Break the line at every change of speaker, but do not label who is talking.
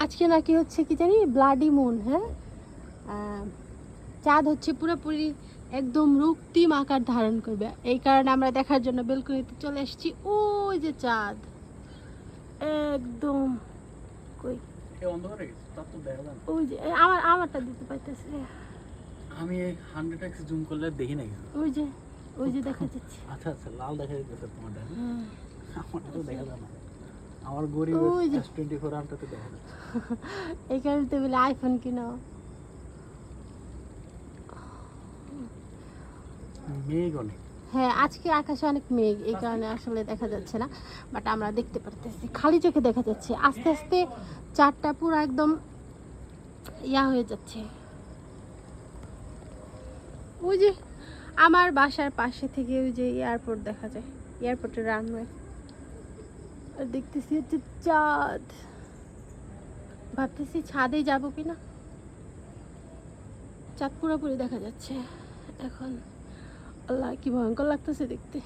আজকে নাকি হচ্ছে কি জানি ব্লাডি মুন। হ্যাঁ, চাঁদ হচ্ছে পুরোপুরি একদম রক্তিম আকার ধারণ করবে। এই কারণে আমরা দেখার জন্য বেলকনিতে চলে এসেছি। ওই যে চাঁদ একদম কই
অন্ধকারে তার তো দেখা যায় না।
ওই যে আমারটা দিতে পাইতেছে।
আমি 100x জুম করলে দেখি না কিছু।
ওই যে দেখা যাচ্ছে।
আচ্ছা আচ্ছা, লাল দেখা যাচ্ছে তোমারটা।
হ্যাঁ,
আমারটা তো দেখা যায় না। আমার গরিব
ওই যে
S24 আমটাতে দেখা যায়।
এই কারণে তো বলে আইফোন কিনো।
মেঘ অনেক।
হ্যাঁ, আজকে আকাশে অনেক মেঘ, এই কারণে আসলে দেখা যাচ্ছে না, বাট আমরা দেখতে পারতেছি, খালি চোখে দেখা যাচ্ছে। আস্তে আস্তে চারটা পুরো একদম ইয়া হয়ে যাচ্ছে। ওই যে আমার বাসার পাশে থেকে ওই যে এয়ারপোর্ট দেখা যায়, এয়ারপোর্টের রানওয়ে। আর দেখতেছি হচ্ছে চাঁদ। ভাবতেছি ছাদে যাবো কিনা। চাঁদ পুরোপুরি দেখা যাচ্ছে এখন। আল্লাহ, কি ভয়ঙ্কর লাগতেছে দেখতে।